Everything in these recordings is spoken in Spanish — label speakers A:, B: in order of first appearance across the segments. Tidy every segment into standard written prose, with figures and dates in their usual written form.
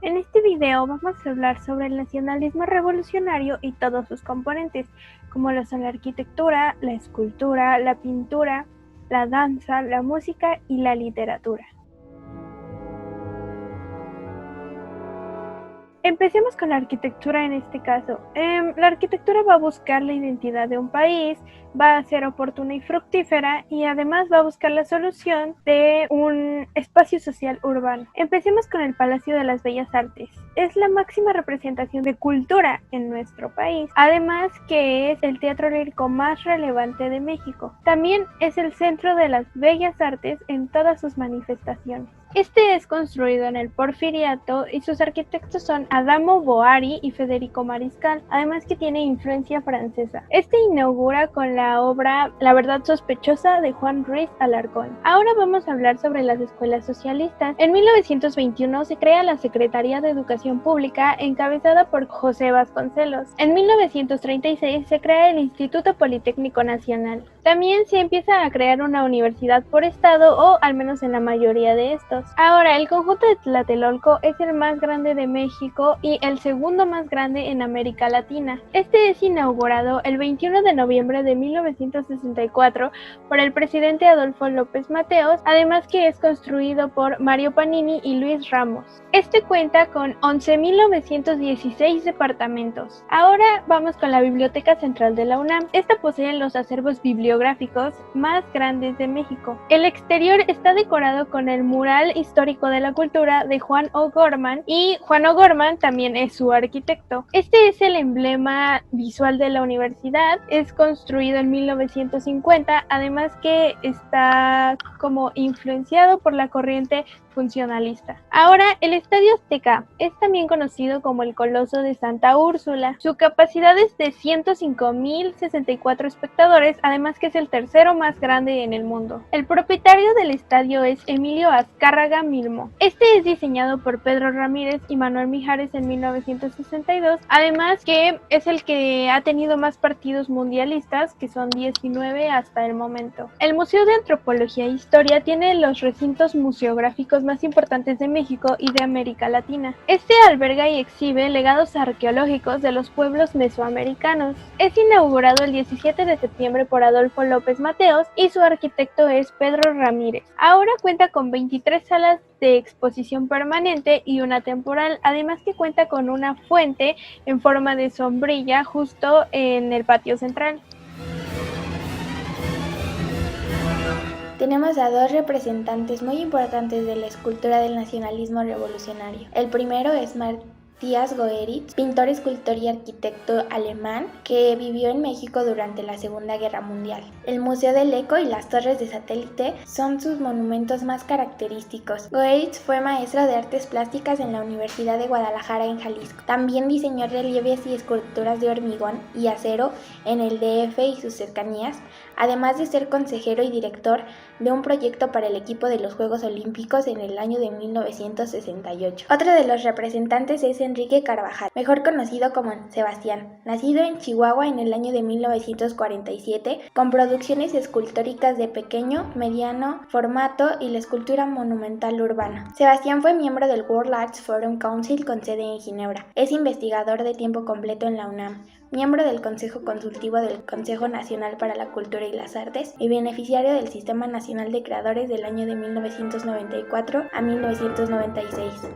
A: En este video vamos a hablar sobre el nacionalismo revolucionario y todos sus componentes, como lo son la arquitectura, la escultura, la pintura, la danza, la música y la literatura. Empecemos con la arquitectura en este caso. La arquitectura va a buscar la identidad de un país, va a ser oportuna y fructífera y además va a buscar la solución de un espacio social urbano. Empecemos con el Palacio de las Bellas Artes. Es la máxima representación de cultura en nuestro país, además que es el teatro lírico más relevante de México. También es el centro de las bellas artes en todas sus manifestaciones. Este es construido en el Porfiriato y sus arquitectos son Adamo Boari y Federico Mariscal, además que tiene influencia francesa. Este inaugura con la obra La verdad sospechosa de Juan Ruiz Alarcón. Ahora vamos a hablar sobre las escuelas socialistas. En 1921 se crea la Secretaría de Educación Pública encabezada por José Vasconcelos. En 1936 se crea el Instituto Politécnico Nacional. También se empieza a crear una universidad por estado o al menos en la mayoría de estos. Ahora, el conjunto de Tlatelolco es el más grande de México y el segundo más grande en América Latina. Este es inaugurado el 21 de noviembre de 1964 por el presidente Adolfo López Mateos, además que es construido por Mario Panini y Luis Ramos. Este cuenta con 11.916 departamentos. Ahora vamos con la Biblioteca Central de la UNAM. Esta posee los acervos bibliográficos más grandes de México. El exterior está decorado con el mural histórico de la cultura de Juan O'Gorman y Juan O'Gorman también es su arquitecto. Este es el emblema visual de la universidad, es construido en 1950, además que está como influenciado por la corriente funcionalista. Ahora, el Estadio Azteca es también conocido como el Coloso de Santa Úrsula. Su capacidad es de 105.064 espectadores, además que es el tercero más grande en el mundo. El propietario del estadio es Emilio Azcárraga Milmo. Este es diseñado por Pedro Ramírez y Manuel Mijares en 1962, además que es el que ha tenido más partidos mundialistas, que son 19 hasta el momento. El Museo de Antropología e Historia tiene los recintos museográficos más importantes de México y de América Latina. Este alberga y exhibe legados arqueológicos de los pueblos mesoamericanos. Es inaugurado el 17 de septiembre por Adolfo López Mateos y su arquitecto es Pedro Ramírez. Ahora cuenta con 23 salas de exposición permanente y una temporal, además que cuenta con una fuente en forma de sombrilla justo en el patio central.
B: Tenemos a dos representantes muy importantes de la escultura del nacionalismo revolucionario. El primero es Matthias Goeritz, pintor, escultor y arquitecto alemán que vivió en México durante la Segunda Guerra Mundial. El Museo del Eco y las torres de satélite son sus monumentos más característicos. Goeritz fue maestro de artes plásticas en la Universidad de Guadalajara en Jalisco. También diseñó relieves y esculturas de hormigón y acero en el DF y sus cercanías, además de ser consejero y director de un proyecto para el equipo de los Juegos Olímpicos en el año de 1968. Otro de los representantes es Enrique Carvajal, mejor conocido como Sebastián, nacido en Chihuahua en el año de 1947, con producciones escultóricas de pequeño, mediano formato y la escultura monumental urbana. Sebastián fue miembro del World Arts Forum Council con sede en Ginebra. Es investigador de tiempo completo en la UNAM, miembro del Consejo Consultivo del Consejo Nacional para la Cultura y las Artes y beneficiario del Sistema Nacional de Creadores del año de 1994 a 1996.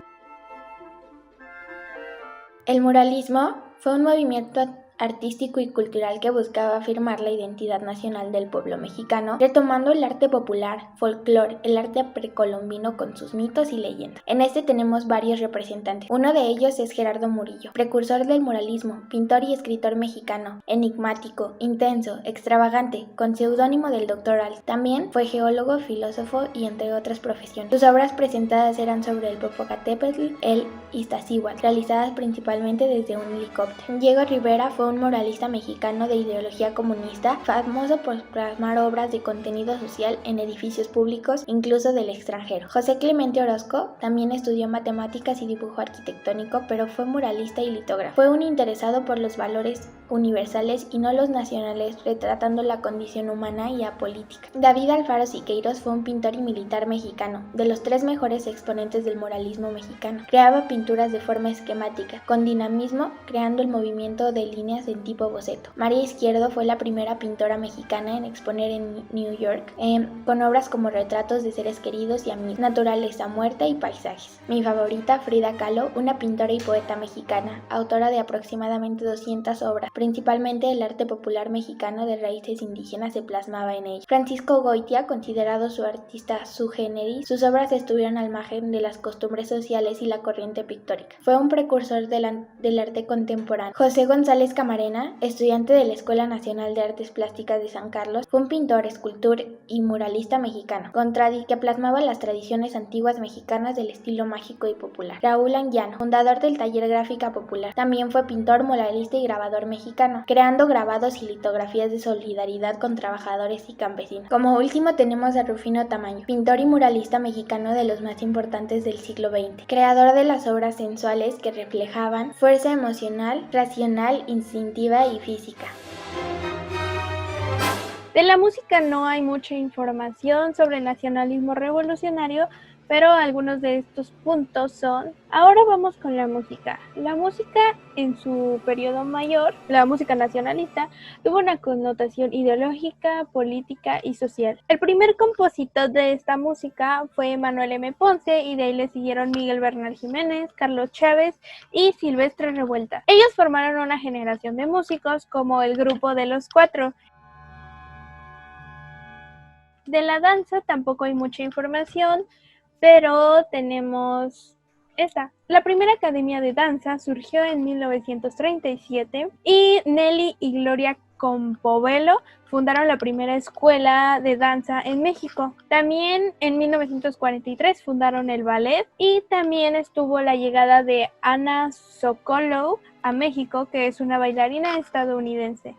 B: El muralismo fue un movimiento artístico y cultural que buscaba afirmar la identidad nacional del pueblo mexicano, retomando el arte popular, folclore, el arte precolombino con sus mitos y leyendas. En este tenemos varios representantes. Uno de ellos es Gerardo Murillo, precursor del muralismo, pintor y escritor mexicano, enigmático, intenso, extravagante, con seudónimo del Dr. Al. También fue geólogo, filósofo y entre otras profesiones. Sus obras presentadas eran sobre el Popocatépetl, el Iztaccíhuatl, realizadas principalmente desde un helicóptero. Diego Rivera fue fue un muralista mexicano de ideología comunista, famoso por plasmar obras de contenido social en edificios públicos, incluso del extranjero. José Clemente Orozco también estudió matemáticas y dibujo arquitectónico, pero fue muralista y litógrafo. Fue un interesado por los valores universales y no los nacionales, retratando la condición humana y apolítica. David Alfaro Siqueiros fue un pintor y militar mexicano, de los 3 mejores exponentes del muralismo mexicano. Creaba pinturas de forma esquemática, con dinamismo, creando el movimiento de líneas en tipo boceto. María Izquierdo fue la primera pintora mexicana en exponer en New York, con obras como retratos de seres queridos y amigos, naturaleza muerta y paisajes. Mi favorita, Frida Kahlo, una pintora y poeta mexicana, autora de aproximadamente 200 obras. Principalmente el arte popular mexicano de raíces indígenas se plasmaba en ella. Francisco Goitia, considerado su artista sui generis, sus obras estuvieron al margen de las costumbres sociales y la corriente pictórica. Fue un precursor del arte contemporáneo. José González Camarena, estudiante de la Escuela Nacional de Artes Plásticas de San Carlos, fue un pintor, escultor y muralista mexicano, que plasmaba las tradiciones antiguas mexicanas del estilo mágico y popular. Raúl Anguiano, fundador del Taller Gráfica Popular, también fue pintor, muralista y grabador mexicano, creando grabados y litografías de solidaridad con trabajadores y campesinos. Como último tenemos a Rufino Tamayo, pintor y muralista mexicano de los más importantes del siglo XX, creador de las obras sensuales que reflejaban fuerza emocional, racional, instintiva y física.
A: De la música no hay mucha información sobre el nacionalismo revolucionario, pero algunos de estos puntos son: ahora vamos con la música. La música en su periodo mayor, la música nacionalista, tuvo una connotación ideológica, política y social. El primer compositor de esta música fue Manuel M. Ponce, y de ahí le siguieron Miguel Bernal Jiménez, Carlos Chávez y Silvestre Revuelta. Ellos formaron una generación de músicos como el Grupo de los Cuatro. De la danza tampoco hay mucha información, pero tenemos esta. La primera academia de danza surgió en 1937 y Nelly y Gloria Campobello fundaron la primera escuela de danza en México. También en 1943 fundaron el ballet, y también estuvo la llegada de Anna Sokolow a México, que es una bailarina estadounidense.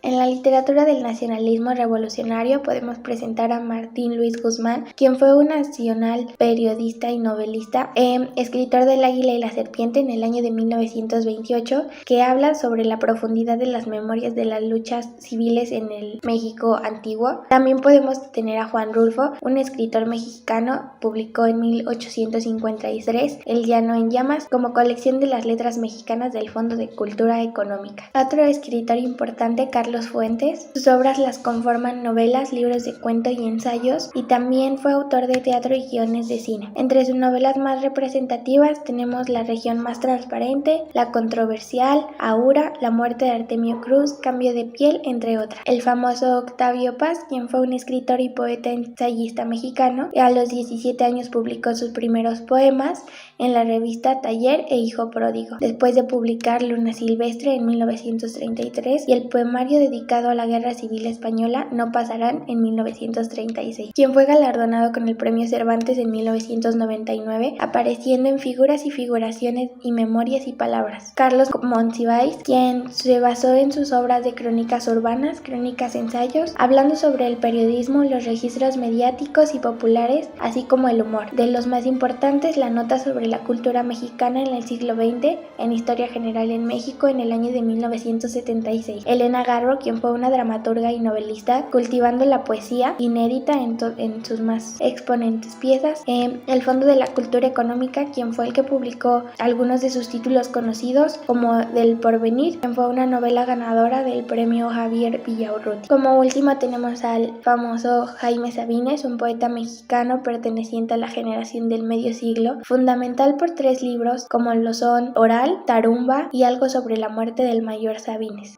B: En la literatura del nacionalismo revolucionario podemos presentar a Martín Luis Guzmán, quien fue un nacional periodista y novelista, escritor del Águila y la Serpiente en el año de 1928, que habla sobre la profundidad de las memorias de las luchas civiles en el México antiguo. También podemos tener a Juan Rulfo, un escritor mexicano, publicó en 1853 El Llano en Llamas como colección de las letras mexicanas del Fondo de Cultura Económica. Otro escritor importante, Carlos Fuentes. Sus obras las conforman novelas, libros de cuento y ensayos, y también fue autor de teatro y guiones de cine. Entre sus novelas más representativas tenemos La región más transparente, La controversial, Aura, La muerte de Artemio Cruz, Cambio de piel, entre otras. El famoso Octavio Paz, quien fue un escritor y poeta ensayista mexicano, y a los 17 años publicó sus primeros poemas en la revista Taller e Hijo Pródigo, después de publicar Luna Silvestre en 1933 y el poemario dedicado a la Guerra Civil Española No pasarán en 1936, quien fue galardonado con el Premio Cervantes en 1999, apareciendo en Figuras y figuraciones y Memorias y palabras. Carlos Monsiváis, quien se basó en sus obras de crónicas urbanas, crónicas, ensayos, hablando sobre el periodismo, los registros mediáticos y populares, así como el humor. De los más importantes, la nota sobre la cultura mexicana en el siglo XX en Historia General en México en el año de 1976. Elena Garro, quien fue una dramaturga y novelista, cultivando la poesía inédita en sus más exponentes piezas. El Fondo de la Cultura Económica, quien fue el que publicó algunos de sus títulos conocidos, como Del Porvenir, quien fue una novela ganadora del premio Javier Villaurrutia. Como último tenemos al famoso Jaime Sabines, un poeta mexicano perteneciente a la generación del medio siglo, fundamental por 3 libros como lo son Oral, Tarumba y Algo sobre la muerte del mayor Sabines.